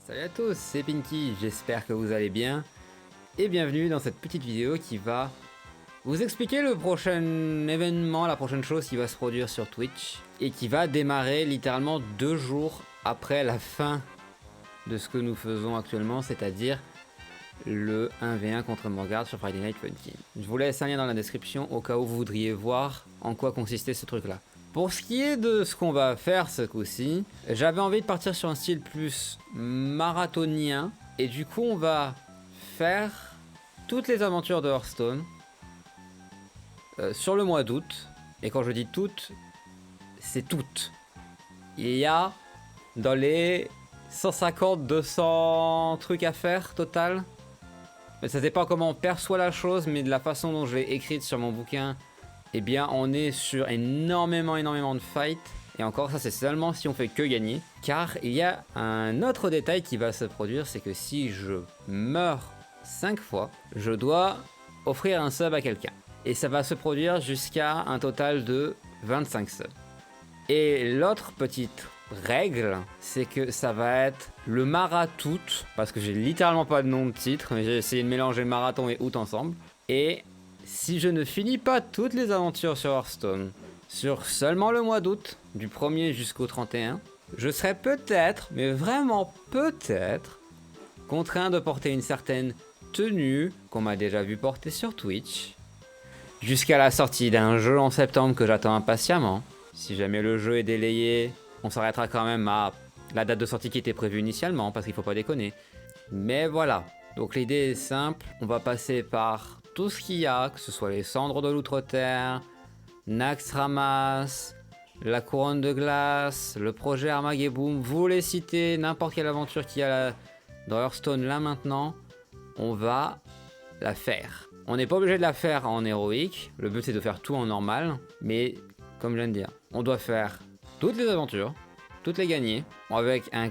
Salut à tous, c'est Pinky, j'espère que vous allez bien et bienvenue dans cette petite vidéo qui va vous expliquer le prochain événement, la prochaine chose qui va se produire sur Twitch et qui va démarrer littéralement 2 jours après la fin de ce que nous faisons actuellement, c'est-à-dire le 1v1 contre Morgard sur Friday Night Funkin'. Je vous laisse un lien dans la description au cas où vous voudriez voir en quoi consistait ce truc là. Pour ce qui est de ce qu'on va faire ce coup-ci, j'avais envie de partir sur un style plus marathonien. Et du coup, on va faire toutes les aventures de Hearthstone sur le mois d'août. Et quand je dis toutes, c'est toutes. Il y a dans les 150-200 trucs à faire total. Mais ça dépend comment on perçoit la chose, mais de la façon dont je l'ai écrite sur mon bouquin, eh bien on est sur énormément de fights. Et encore ça c'est seulement si on fait que gagner. Car il y a un autre détail qui va se produire, c'est que si je meurs 5 fois, je dois offrir un sub à quelqu'un. Et ça va se produire jusqu'à un total de 25 subs. Et l'autre petite règle, c'est que ça va être le marathon, parce que j'ai littéralement pas de nom de titre, mais j'ai essayé de mélanger marathon et août ensemble. Et si je ne finis pas toutes les aventures sur Hearthstone sur seulement le mois d'août, du 1er jusqu'au 31, je serai peut-être, mais vraiment peut-être, contraint de porter une certaine tenue qu'on m'a déjà vu porter sur Twitch, jusqu'à la sortie d'un jeu en septembre que j'attends impatiemment. Si jamais le jeu est délayé, on s'arrêtera quand même à la date de sortie qui était prévue initialement, parce qu'il faut pas déconner. Mais voilà, donc l'idée est simple, on va passer par tout ce qu'il y a, que ce soit les cendres de l'Outre-Terre, Naxxramas, la couronne de glace, le projet Armageddon, vous les citez, n'importe quelle aventure qu'il y a dans Hearthstone là maintenant, on va la faire. On n'est pas obligé de la faire en héroïque, le but c'est de faire tout en normal, mais comme je viens de dire, on doit faire toutes les aventures, toutes les gagner, avec un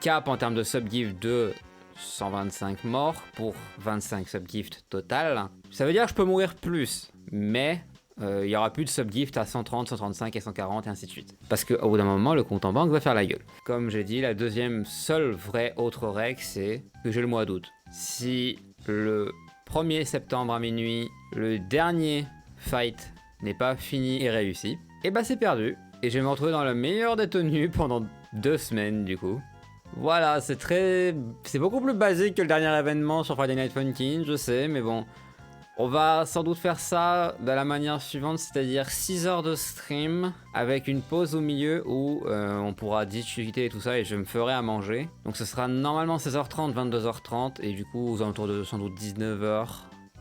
cap en termes de subgift de 125 morts pour 25 subgifts total. Ça veut dire que je peux mourir plus, mais il y aura plus de subgift à 130, 135 et 140 et ainsi de suite. Parce qu'au bout d'un moment, le compte en banque va faire la gueule. Comme j'ai dit, la deuxième seule vraie autre règle, c'est que j'ai le mois d'août. Si le 1er septembre à minuit, le dernier fight n'est pas fini et réussi, et bah c'est perdu. Et je vais me retrouver dans la meilleure des tenues pendant 2 semaines du coup. Voilà, c'est beaucoup plus basique que le dernier événement sur Friday Night Funkin', je sais, mais bon. On va sans doute faire ça de la manière suivante, c'est-à-dire 6 heures de stream avec une pause au milieu où on pourra discuter et tout ça et je me ferai à manger. Donc ce sera normalement 16h30, 22h30 et du coup aux alentours de sans doute 19h,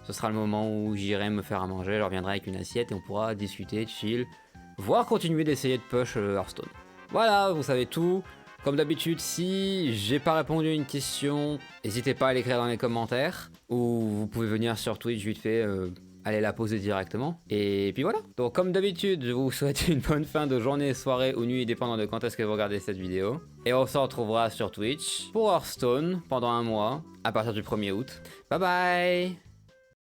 ce sera le moment où j'irai me faire à manger, je reviendrai avec une assiette et on pourra discuter, chill, voire continuer d'essayer de push Hearthstone. Voilà, vous savez tout. Comme d'habitude, si j'ai pas répondu à une question, n'hésitez pas à l'écrire dans les commentaires. Ou vous pouvez venir sur Twitch vite fait, aller la poser directement. Et puis voilà. Donc comme d'habitude, je vous souhaite une bonne fin de journée, soirée ou nuit, dépendant de quand est-ce que vous regardez cette vidéo. Et on se retrouvera sur Twitch pour Hearthstone pendant un mois, à partir du 1er août. Bye bye!